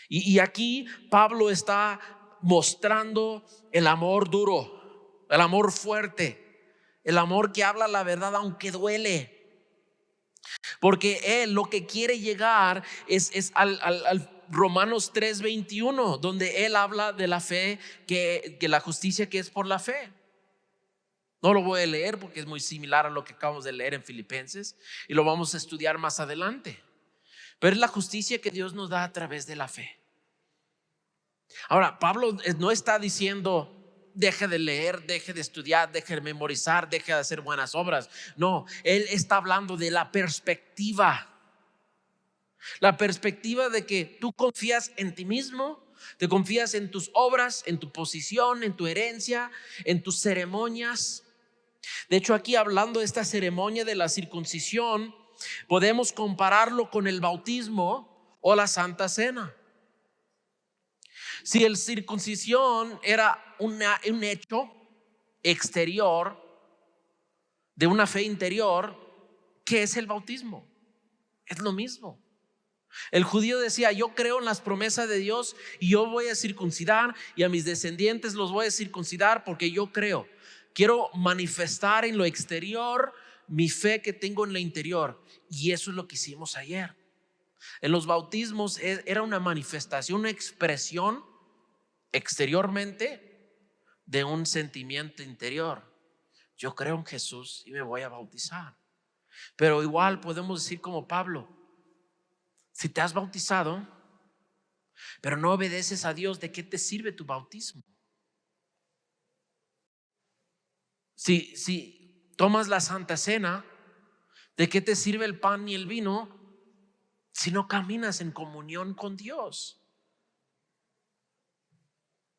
Y aquí Pablo está mostrando el amor duro, el amor fuerte, el amor que habla la verdad aunque duele. Porque él lo que quiere llegar es al Romanos 3:21, donde él habla de la fe, que la justicia que es por la fe. No lo voy a leer porque es muy similar a lo que acabamos de leer en Filipenses y lo vamos a estudiar más adelante. Pero es la justicia que Dios nos da a través de la fe. Ahora, Pablo no está diciendo deje de leer, deje de estudiar, deje de memorizar, deje de hacer buenas obras. No, él está hablando de la perspectiva. La perspectiva de que tú confías en ti mismo, te confías en tus obras, en tu posición, en tu herencia, en tus ceremonias. De hecho, aquí hablando de esta ceremonia de la circuncisión, podemos compararlo con el bautismo o la Santa Cena. Si el circuncisión era un hecho exterior de una fe interior, ¿qué es el bautismo? Es lo mismo. El judío decía: yo creo en las promesas de Dios y yo voy a circuncidar y a mis descendientes los voy a circuncidar porque yo creo. Quiero manifestar en lo exterior mi fe que tengo en lo interior. Y eso es lo que hicimos ayer. En los bautismos era una manifestación, una expresión exteriormente de un sentimiento interior. Yo creo en Jesús y me voy a bautizar. Pero igual podemos decir como Pablo: si te has bautizado pero no obedeces a Dios, ¿de qué te sirve tu bautismo? Si tomas la Santa Cena, ¿de qué te sirve el pan y el vino si no caminas en comunión con Dios?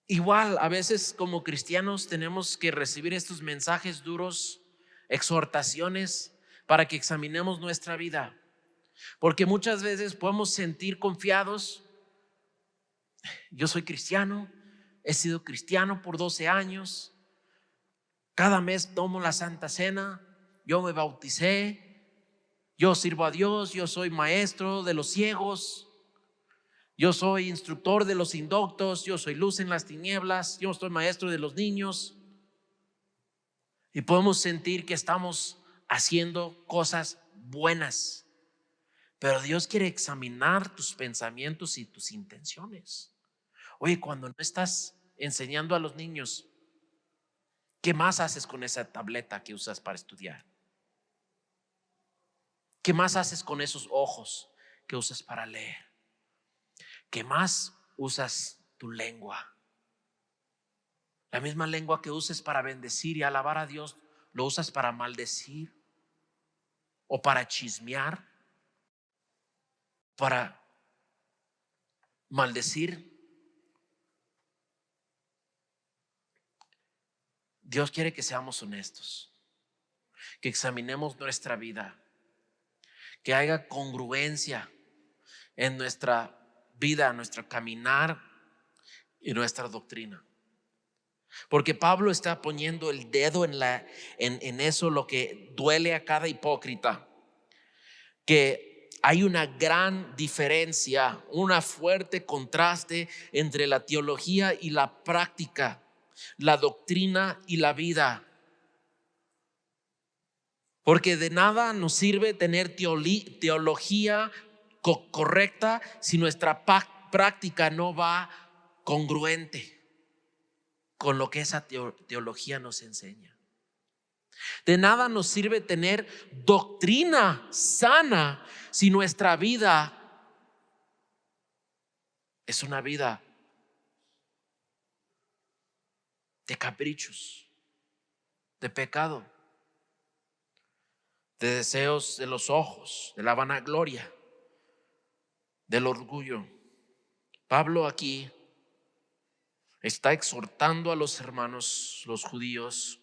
Igual a veces como cristianos tenemos que recibir estos mensajes duros, exhortaciones, para que examinemos nuestra vida, porque muchas veces podemos sentir confiados. Yo soy cristiano, he sido cristiano por 12 años, cada mes tomo la Santa Cena, yo me bauticé, yo sirvo a Dios, yo soy maestro de los ciegos, yo soy instructor de los indoctos, yo soy luz en las tinieblas, yo soy maestro de los niños. Y podemos sentir que estamos haciendo cosas buenas, pero Dios quiere examinar tus pensamientos y tus intenciones. Oye, cuando no estás enseñando a los niños, ¿qué más haces con esa tableta que usas para estudiar? ¿Qué más haces con esos ojos que usas para leer? ¿Qué más usas tu lengua? La misma lengua que uses para bendecir y alabar a Dios, ¿lo usas para maldecir o para chismear? Para maldecir. Dios quiere que seamos honestos, que examinemos nuestra vida, que haya congruencia en nuestra vida, nuestro caminar y nuestra doctrina. Porque Pablo está poniendo el dedo en eso, lo que duele a cada hipócrita, que hay una gran diferencia, una fuerte contraste entre la teología y la práctica, la doctrina y la vida. Porque de nada nos sirve tener teología correcta si nuestra práctica no va congruente con lo que esa teología nos enseña. De nada nos sirve tener doctrina sana si nuestra vida es una vida de caprichos, de pecado, de deseos de los ojos, de la vanagloria, del orgullo. Pablo aquí está exhortando a los hermanos, los judíos,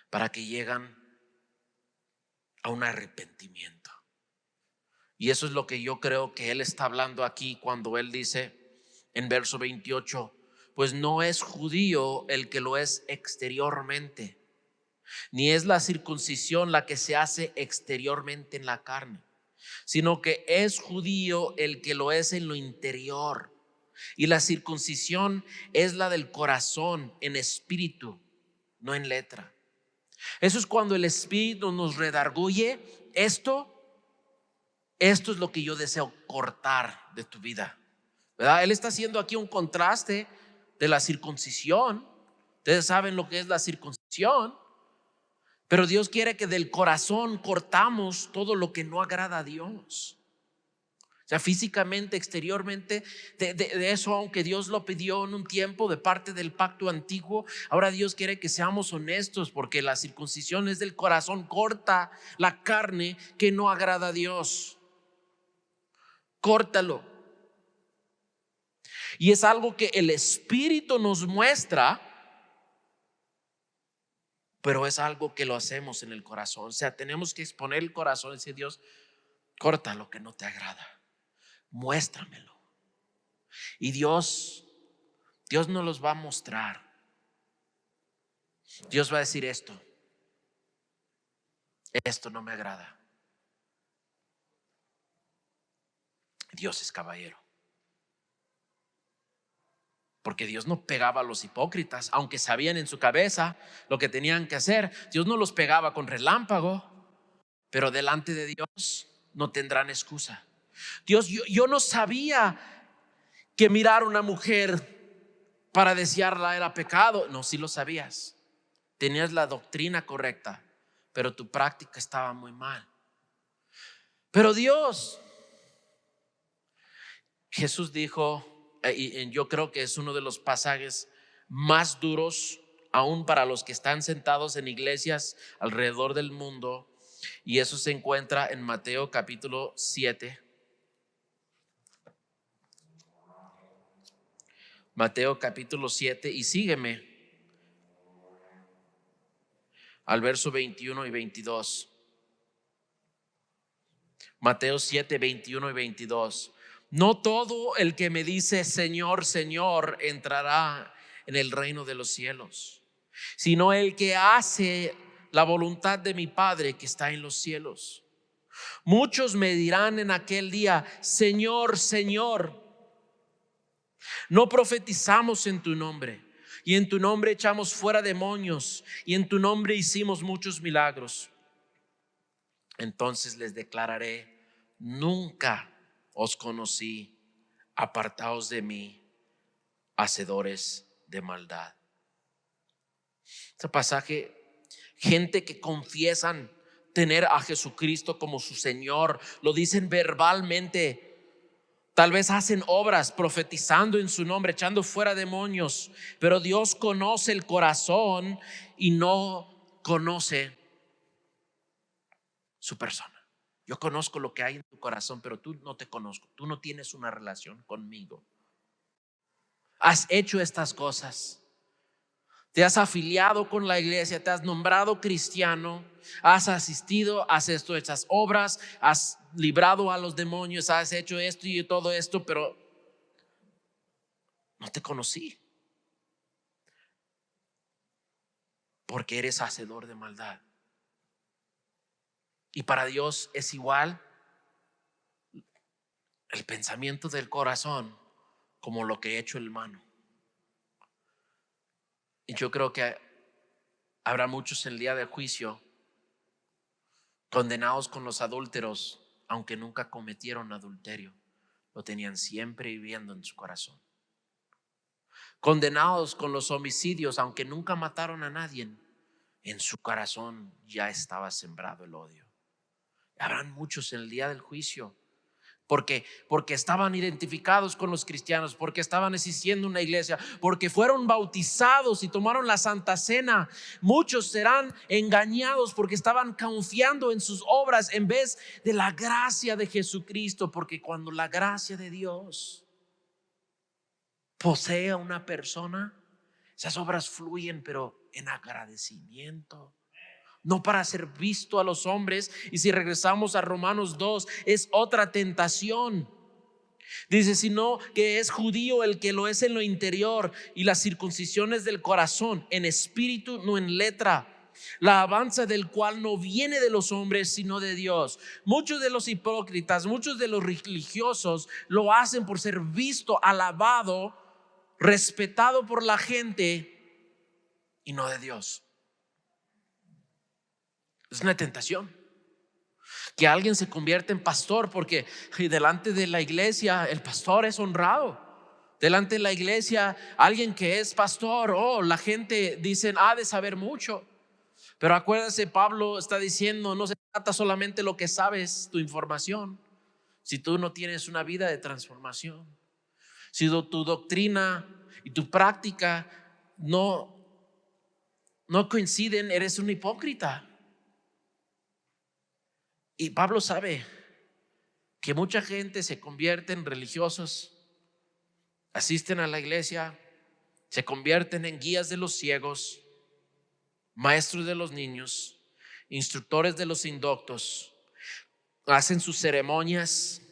para que lleguen a un arrepentimiento. Y eso es lo que yo creo que él está hablando aquí cuando él dice en verso 28: pues no es judío el que lo es exteriormente, Ni es la circuncisión la que se hace exteriormente en la carne, sino que es judío el que lo es en lo interior. Y la circuncisión es la del corazón, en espíritu, no en letra. Eso es cuando el espíritu nos redarguye. Esto es lo que yo deseo cortar de tu vida, ¿verdad? Él está haciendo aquí un contraste de la circuncisión. Ustedes saben lo que es la circuncisión, pero Dios quiere que del corazón cortamos todo lo que no agrada a Dios. O sea, físicamente, exteriormente, de eso, aunque Dios lo pidió en un tiempo de parte del pacto antiguo, ahora Dios quiere que seamos honestos, porque la circuncisión es del corazón, corta la carne que no agrada a Dios. Córtalo. Y es algo que el Espíritu nos muestra, pero es algo que lo hacemos en el corazón. O sea, tenemos que exponer el corazón y decir: Dios, corta lo que no te agrada, muéstramelo. Y Dios nos los va a mostrar. Dios va a decir: esto no me agrada. Dios es caballero, porque Dios no pegaba a los hipócritas, aunque sabían en su cabeza lo que tenían que hacer. Dios no los pegaba con relámpago, pero delante de Dios no tendrán excusa. Dios, yo no sabía que mirar a una mujer para desearla era pecado. No, sí lo sabías. Tenías la doctrina correcta, pero tu práctica estaba muy mal. Pero Jesús dijo, y yo creo que es uno de los pasajes más duros aún para los que están sentados en iglesias alrededor del mundo, y eso se encuentra en Mateo capítulo 7. Mateo capítulo 7, y sígueme al verso 21 y 22. Mateo 7, 21 y 22. No todo el que me dice Señor, Señor entrará en el reino de los cielos, sino el que hace la voluntad de mi Padre que está en los cielos. Muchos me dirán en aquel día: Señor, Señor, no profetizamos en tu nombre, y en tu nombre echamos fuera demonios, y en tu nombre hicimos muchos milagros. Entonces les declararé: nunca os conocí, apartaos de mí, hacedores de maldad. Este pasaje, gente que confiesan tener a Jesucristo como su Señor, lo dicen verbalmente. Tal vez hacen obras profetizando en su nombre, echando fuera demonios, pero Dios conoce el corazón y no conoce su persona. Yo conozco lo que hay en tu corazón, pero tú no te conozco. Tú no tienes una relación conmigo. Has hecho estas cosas. Te has afiliado con la iglesia, te has nombrado cristiano, has asistido, has hecho estas obras, has librado a los demonios, has hecho esto y todo esto, pero no te conocí, porque eres hacedor de maldad. Y para Dios es igual el pensamiento del corazón como lo que he hecho el mano. Y yo creo que habrá muchos en el día del juicio condenados con los adúlteros, aunque nunca cometieron adulterio, lo tenían siempre viviendo en su corazón. Condenados con los homicidios, aunque nunca mataron a nadie, en su corazón ya estaba sembrado el odio. Habrán muchos en el día del juicio porque estaban identificados con los cristianos, porque estaban asistiendo a una iglesia, porque fueron bautizados y tomaron la Santa Cena. Muchos serán engañados porque estaban confiando en sus obras en vez de la gracia de Jesucristo, porque cuando la gracia de Dios posee a una persona, esas obras fluyen, pero en agradecimiento, no para ser visto a los hombres. Y si regresamos a Romanos 2, es otra tentación. Dice: sino que es judío el que lo es en lo interior, y la circuncisión es del corazón, en espíritu, no en letra. la alabanza del cual no viene de los hombres, sino de Dios. Muchos de los hipócritas, muchos de los religiosos lo hacen por ser visto, alabado, respetado por la gente y no de Dios. Es una tentación que alguien se convierta en pastor porque delante de la iglesia el pastor es honrado. Delante de la iglesia alguien que es pastor, la gente dice, ha de saber mucho. Pero acuérdate, Pablo está diciendo, no se trata solamente lo que sabes, tu información. Si tú no tienes una vida de transformación, si tu doctrina y tu práctica no coinciden, eres un hipócrita. Y Pablo sabe que mucha gente se convierte en religiosos, asisten a la iglesia, se convierten en guías de los ciegos, maestros de los niños, instructores de los indoctos, hacen sus ceremonias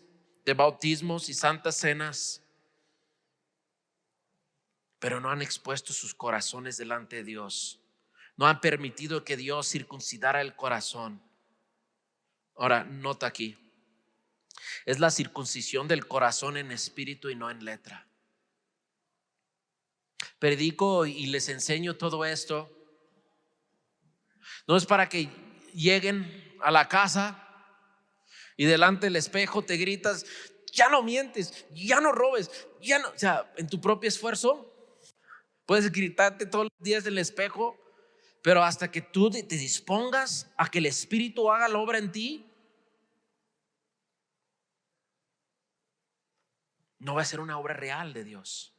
de bautismos y santas cenas, pero no han expuesto sus corazones delante de Dios, no han permitido que Dios circuncidara el corazón. Ahora, nota aquí, es la circuncisión del corazón en espíritu y no en letra. Predico y les enseño todo esto, no es para que lleguen a la casa y delante del espejo te gritas, ya no mientes, ya no robes, ya no, o sea, en tu propio esfuerzo puedes gritarte todos los días del espejo, pero hasta que tú te dispongas a que el Espíritu haga la obra en ti, no va a ser una obra real de Dios.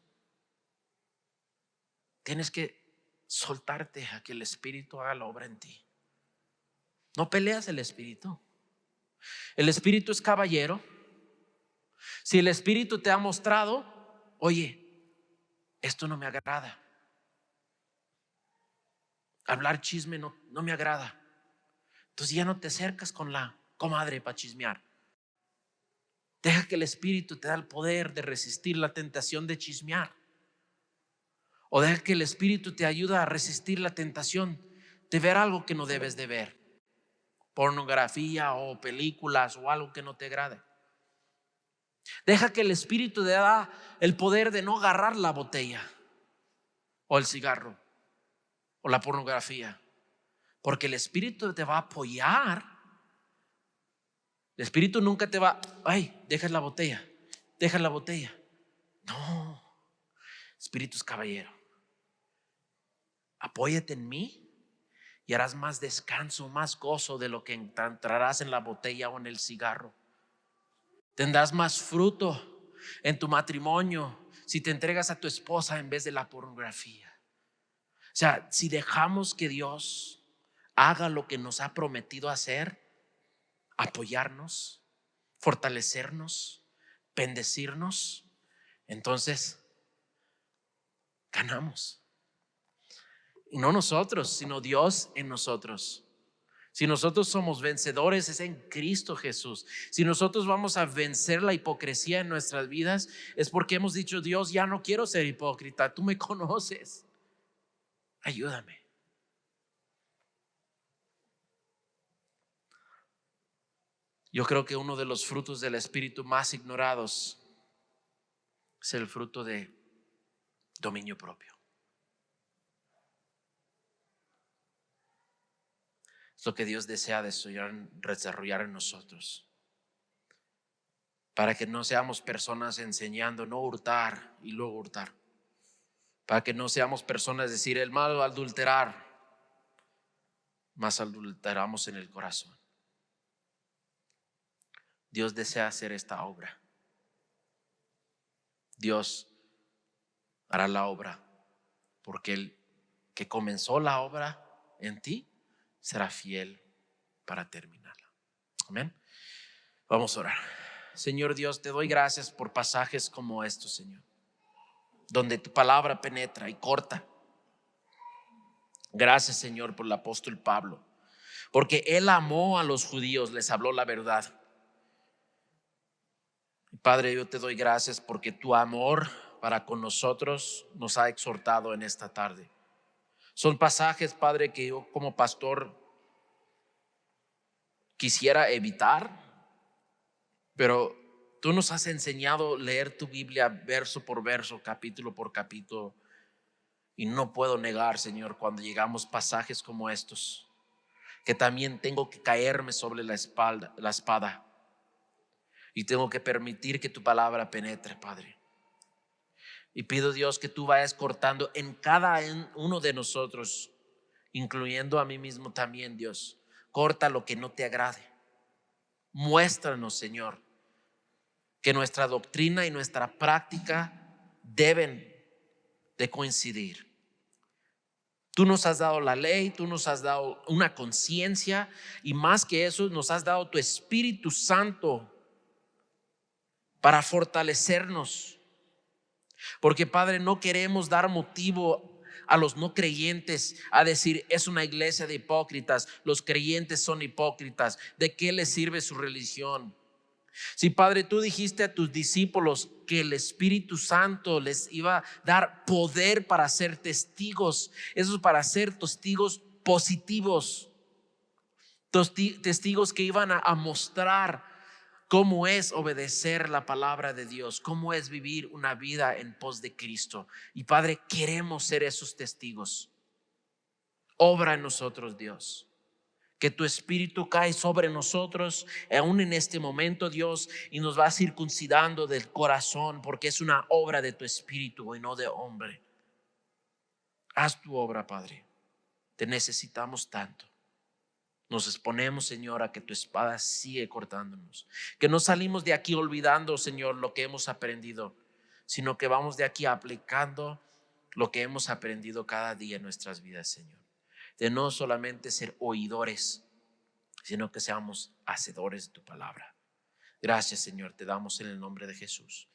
Tienes que soltarte a que el Espíritu haga la obra en ti. No peleas el Espíritu. El Espíritu es caballero. Si el Espíritu te ha mostrado, oye, esto no me agrada, hablar chisme no me agrada, entonces ya no te acercas con la comadre para chismear. Deja que el Espíritu te da el poder de resistir la tentación de chismear. O deja que el Espíritu te ayuda a resistir la tentación de ver algo que no debes de ver, pornografía o películas o algo que no te agrade. Deja que el Espíritu te da el poder de no agarrar la botella o el cigarro o la pornografía, porque el Espíritu te va a apoyar. El Espíritu nunca te va, ay, deja la botella. No, el Espíritu es caballero. Apóyate en mí y harás más descanso, más gozo de lo que entrarás en la botella o en el cigarro. Tendrás más fruto en tu matrimonio si te entregas a tu esposa en vez de la pornografía. O sea, si dejamos que Dios haga lo que nos ha prometido hacer, apoyarnos, fortalecernos, bendecirnos, entonces ganamos. Y no nosotros, sino Dios en nosotros. Si nosotros somos vencedores, es en Cristo Jesús. Si nosotros vamos a vencer la hipocresía en nuestras vidas, es porque hemos dicho, Dios, ya no quiero ser hipócrita, tú me conoces, ayúdame. Yo creo que uno de los frutos del Espíritu más ignorados es el fruto de dominio propio. Es lo que Dios desea desarrollar en nosotros, para que no seamos personas enseñando no hurtar y luego hurtar, para que no seamos personas decir el malo adulterar, más adulteramos en el corazón. Dios desea hacer esta obra. Dios hará la obra, porque el que comenzó la obra en ti será fiel para terminarla. Amén. Vamos a orar. Señor Dios, te doy gracias por pasajes como estos, Señor, donde tu palabra penetra y corta. Gracias, Señor, por el apóstol Pablo, porque él amó a los judíos, les habló la verdad. Padre, yo te doy gracias porque tu amor para con nosotros nos ha exhortado en esta tarde. Son pasajes, Padre, que yo como pastor quisiera evitar, pero tú nos has enseñado a leer tu Biblia verso por verso, capítulo por capítulo. Y no puedo negar, Señor, cuando llegamos pasajes como estos, que también tengo que caerme sobre la espada, y tengo que permitir que tu palabra penetre, Padre. Y pido, Dios, que tú vayas cortando en cada uno de nosotros, incluyendo a mí mismo también, Dios. Corta lo que no te agrade. Muéstranos, Señor, que nuestra doctrina y nuestra práctica deben de coincidir. Tú nos has dado la ley, tú nos has dado una conciencia, y más que eso nos has dado tu Espíritu Santo para fortalecernos. Porque, Padre, no queremos dar motivo a los no creyentes a decir: es una iglesia de hipócritas, los creyentes son hipócritas, ¿de qué les sirve su religión? Si, Padre, tú dijiste a tus discípulos que el Espíritu Santo les iba a dar poder para ser testigos, eso es para ser testigos positivos, testigos que iban a mostrar cómo es obedecer la palabra de Dios, cómo es vivir una vida en pos de Cristo. Y, Padre, queremos ser esos testigos. Obra en nosotros, Dios. Que tu Espíritu cae sobre nosotros aún en este momento, Dios, y nos va circuncidando del corazón, porque es una obra de tu Espíritu y no de hombre. Haz tu obra, Padre. Te necesitamos tanto. Nos exponemos, Señor, a que tu espada sigue cortándonos. Que no salimos de aquí olvidando, Señor, lo que hemos aprendido, sino que vamos de aquí aplicando lo que hemos aprendido cada día en nuestras vidas, Señor. De no solamente ser oidores, sino que seamos hacedores de tu palabra. Gracias, Señor, te damos en el nombre de Jesús.